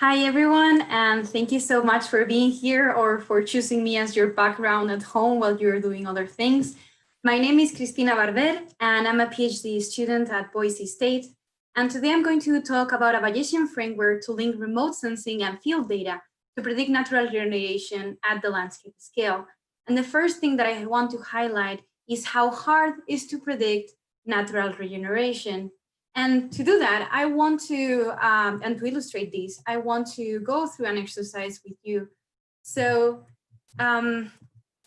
Hi, everyone, and thank you so much for being here or for choosing me as your background at home while you're doing other things. My name is Cristina Barber, and I'm a PhD student at Boise State. And today I'm going to talk about a Bayesian framework to link remote sensing and field data to predict natural regeneration at the landscape scale. And the first thing that I want to highlight is how hard it is to predict natural regeneration. And to do that, I want to, and to illustrate this, I want to go through an exercise with you. So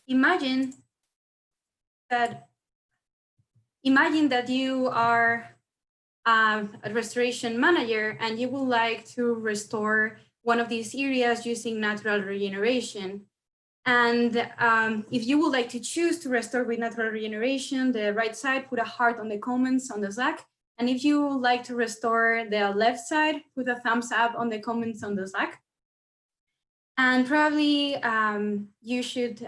imagine that you are a restoration manager and you would like to restore one of these areas using natural regeneration. And if you would like to choose to restore with natural regeneration, the right side, put a heart on the comments on the Slack. And if you would like to restore the left side, put a thumbs up on the comments on the Slack. And probably you should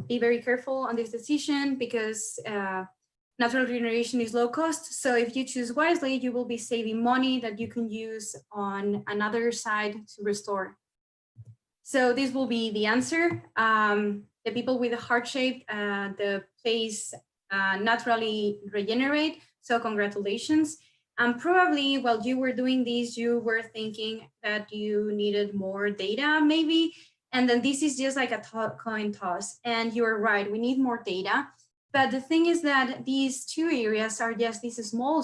be very careful on this decision because natural regeneration is low cost. So if you choose wisely, you will be saving money that you can use on another side to restore. So this will be the answer. The people with a heart shape, the place naturally regenerate. So congratulations. Probably while you were doing this, you were thinking that you needed more data maybe. And then this is just like a coin toss. And you're right, we need more data. But the thing is that these two areas are just this small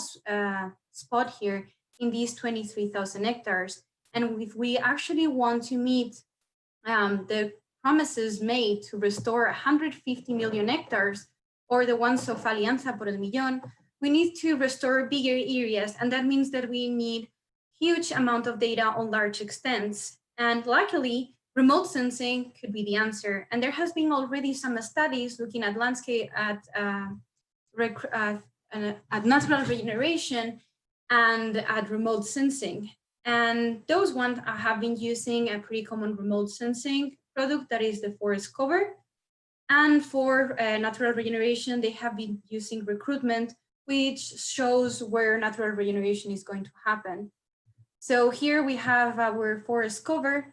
spot here in these 23,000 hectares. And if we actually want to meet the promises made to restore 150 million hectares, or the ones of Alianza por el Millón, we need to restore bigger areas. And that means that we need huge amount of data on large extents. And luckily, remote sensing could be the answer. And there has been already some studies looking at landscape, at natural regeneration and at remote sensing. And those ones have been using a pretty common remote sensing product that is the forest cover. And for natural regeneration, they have been using recruitment, which shows where natural regeneration is going to happen. So here we have our forest cover.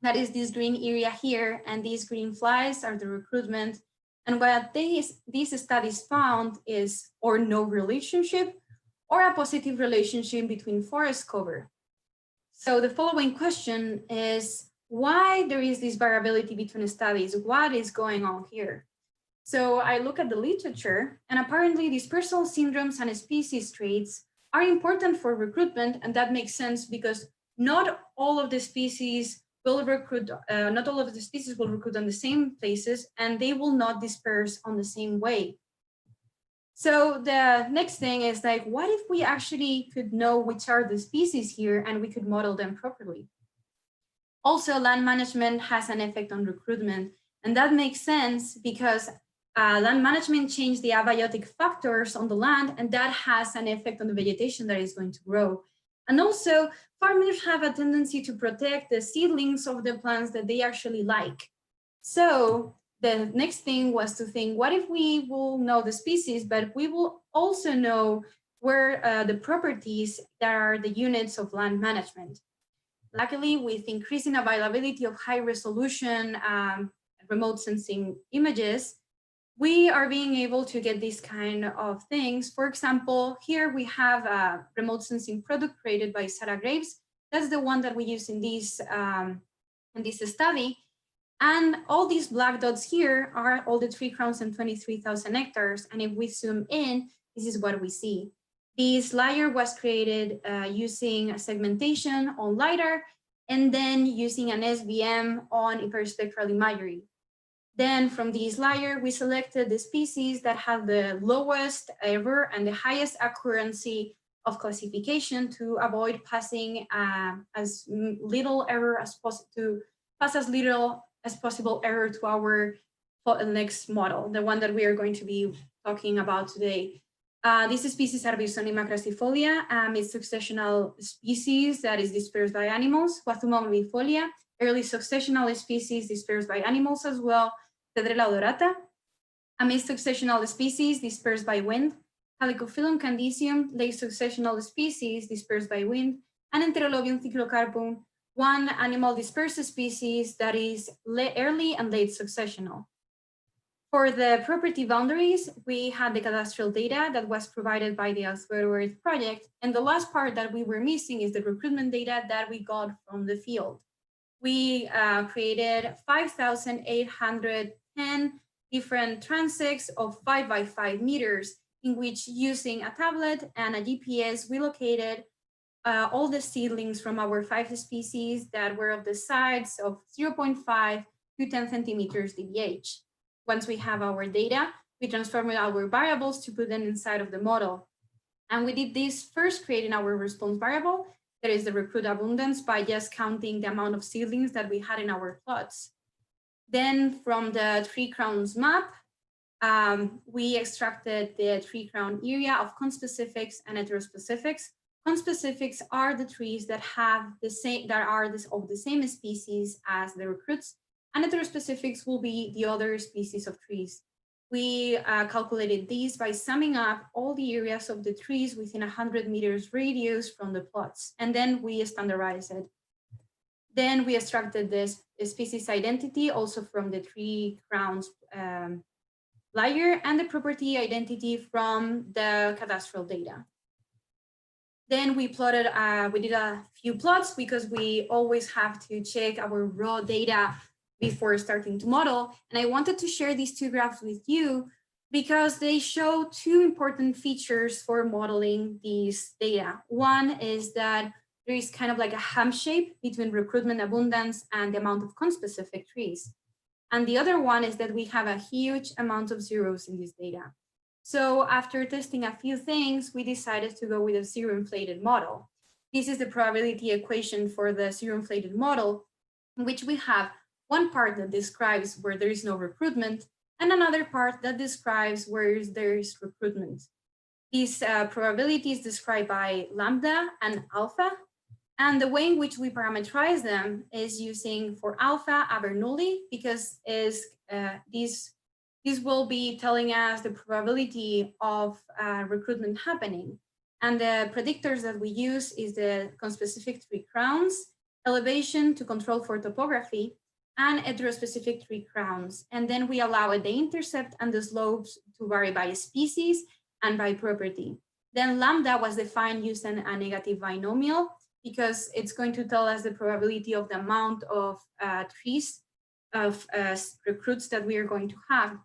That is this green area here, and these green flies are the recruitment. And what these studies found is or no relationship or a positive relationship between forest cover. So the following question is, why there is this variability between studies? What is going on here? So I look at the literature, and apparently dispersal syndromes and species traits are important for recruitment, and that makes sense because not all of the species will recruit, not all of the species will recruit on the same places, and they will not disperse on the same way. So the next thing is like, what if we actually could know which are the species here and we could model them properly? Also, land management has an effect on recruitment, and that makes sense because land management changes the abiotic factors on the land, and that has an effect on the vegetation that is going to grow. And also, farmers have a tendency to protect the seedlings of the plants that they actually like. So the next thing was to think, what if we will know the species, but we will also know where the properties that are the units of land management. Luckily, with increasing availability of high resolution remote sensing images, we are being able to get these kind of things. For example, here we have a remote sensing product created by Sarah Graves. That's the one that we use in this study. And all these black dots here are all the tree crowns and 23,000 hectares. And if we zoom in, this is what we see. This layer was created using a segmentation on LiDAR and then using an SVM on hyperspectral imagery. Then from this layer, we selected the species that have the lowest error and the highest accuracy of classification to avoid passing as little error as possible, to pass as little as possible error to our next model, the one that we are going to be talking about today. This species Arbusonima crassifolia, it's successional species that is dispersed by animals. Guathuma morbifolia, early successional species dispersed by animals as well. Cedrela odorata, a mixed successional species dispersed by wind. Helicophyllum candicium, late successional species dispersed by wind. And Enterolobium cyclocarpum, one animal dispersed species that is early and late successional. For the property boundaries, we had the cadastral data that was provided by the Earth project. And the last part that we were missing is the recruitment data that we got from the field. We created 5,810 different transects of 5 by 5 meters, in which using a tablet and a GPS, we located all the seedlings from our 5 species that were of the size of 0.5 to 10 centimeters DBH. Once we have our data, we transformed our variables to put them inside of the model. And we did this first creating our response variable, that is the recruit abundance, by just counting the amount of seedlings that we had in our plots. Then from the tree crowns map, we extracted the tree crown area of conspecifics and heterospecifics. Conspecifics are the trees that have the same, that are of the same species as the recruits, and heterospecifics will be the other species of trees. We calculated these by summing up all the areas of the trees within 100 meters radius from the plots, and then we standardized it. Then we extracted this species identity also from the tree crowns layer and the property identity from the cadastral data. Then we plotted, we did a few plots because we always have to check our raw data before starting to model. And I wanted to share these two graphs with you because they show two important features for modeling these data. One is that there is kind of like a ham shape between recruitment abundance and the amount of conspecific trees. And the other one is that we have a huge amount of zeros in this data. So after testing a few things, we decided to go with a zero inflated model. This is the probability equation for the zero inflated model, in which we have one part that describes where there is no recruitment and another part that describes where there is recruitment. These probability is described by lambda and alpha. And the way in which we parameterize them is using for alpha a Bernoulli, because this will be telling us the probability of recruitment happening. And the predictors that we use is the conspecific tree crowns, elevation to control for topography, and heterospecific tree crowns. And then we allow the intercept and the slopes to vary by species and by property. Then lambda was defined using a negative binomial, because it's going to tell us the probability of the amount of trees of recruits that we are going to have.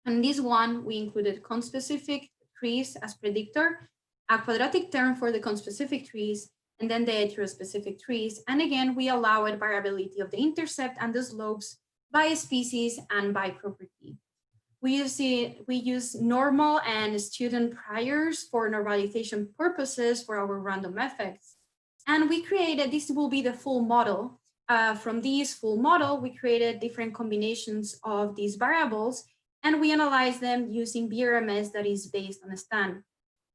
And this one, we included conspecific trees as predictor, a quadratic term for the conspecific trees, and then the heterospecific trees. And again, we allow a variability of the intercept and the slopes by species and by property. We use normal and student priors for normalization purposes for our random effects. And we created, this will be the full model. From this full model, we created different combinations of these variables, and we analyzed them using BRMS that is based on a STAN.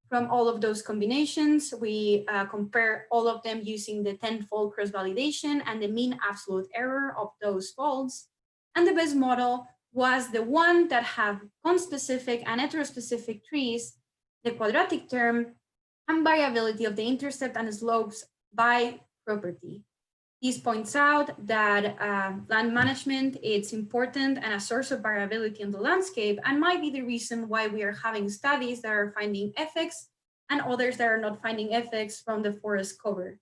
From all of those combinations, we compare all of them using the 10-fold cross-validation and the mean absolute error of those folds. And the best model was the one that have conspecific and heterospecific trees, the quadratic term, and variability of the intercept and slopes by property. This points out that land management is important and a source of variability in the landscape, and might be the reason why we are having studies that are finding effects and others that are not finding effects from the forest cover.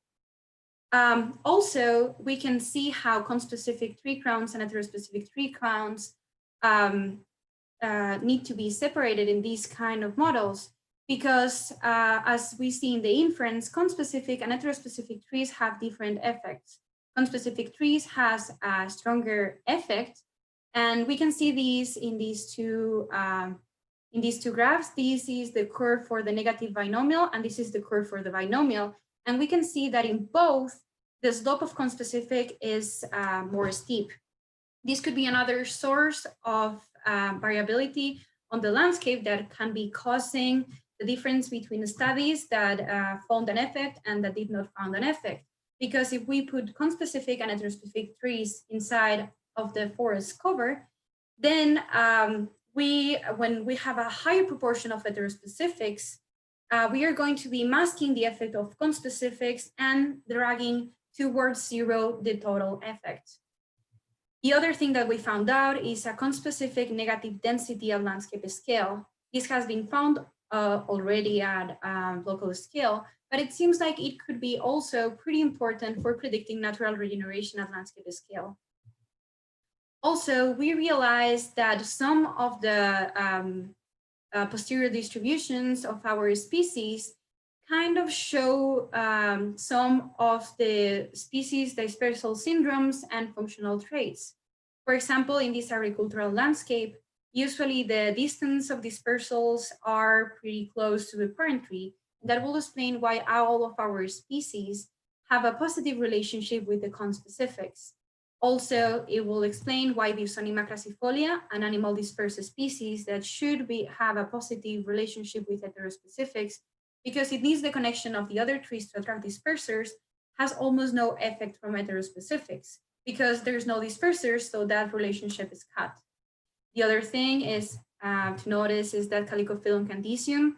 Also, we can see how conspecific tree crowns and heterospecific tree crowns need to be separated in these kind of models, because as we see in the inference, conspecific and heterospecific trees have different effects. Conspecific trees has a stronger effect, and we can see these in these two graphs. This is the curve for the negative binomial, and this is the curve for the binomial. And we can see that in both, the slope of conspecific is more steep. This could be another source of variability on the landscape that can be causing the difference between studies that found an effect and that did not found an effect. Because if we put conspecific and heterospecific trees inside of the forest cover, then when we have a higher proportion of heterospecifics, we are going to be masking the effect of conspecifics and dragging towards zero the total effect. The other thing that we found out is a conspecific negative density at landscape scale. This has been found already at local scale, but it seems like it could be also pretty important for predicting natural regeneration at landscape scale. Also, we realized that some of the posterior distributions of our species kind of show some of the species dispersal syndromes and functional traits. For example, in this agricultural landscape, usually the distance of dispersals are pretty close to the parent tree. That will explain why all of our species have a positive relationship with the conspecifics. Also, it will explain why Biosanima crassifolia, an animal dispersed species that should have a positive relationship with heterospecifics, because it needs the connection of the other trees to attract dispersers, has almost no effect from heterospecifics because there's no dispersers, so that relationship is cut. The other thing is to notice is that Calicophyllum candicium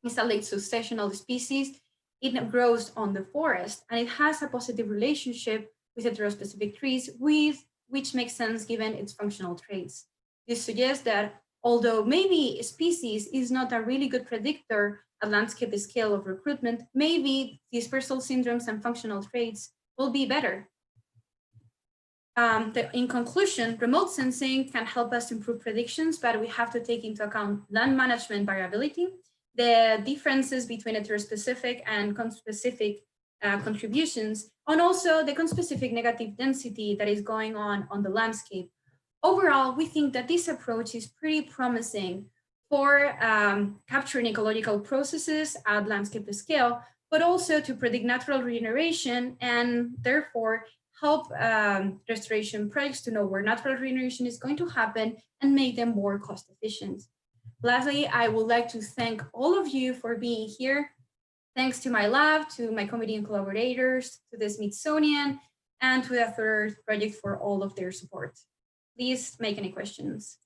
is a late successional species. It grows on the forest and it has a positive relationship with heterospecific trees, which makes sense given its functional traits. This suggests that although maybe a species is not a really good predictor at landscape scale of recruitment, maybe dispersal syndromes and functional traits will be better. In conclusion, remote sensing can help us improve predictions, but we have to take into account land management variability, the differences between heterospecific and conspecific contributions, and also the conspecific negative density that is going on the landscape. Overall, we think that this approach is pretty promising for capturing ecological processes at landscape scale, but also to predict natural regeneration and therefore help restoration projects to know where natural regeneration is going to happen and make them more cost efficient. Lastly, I would like to thank all of you for being here. Thanks to my lab, to my committee and collaborators, to the Smithsonian, and to the third project for all of their support. Please make any questions.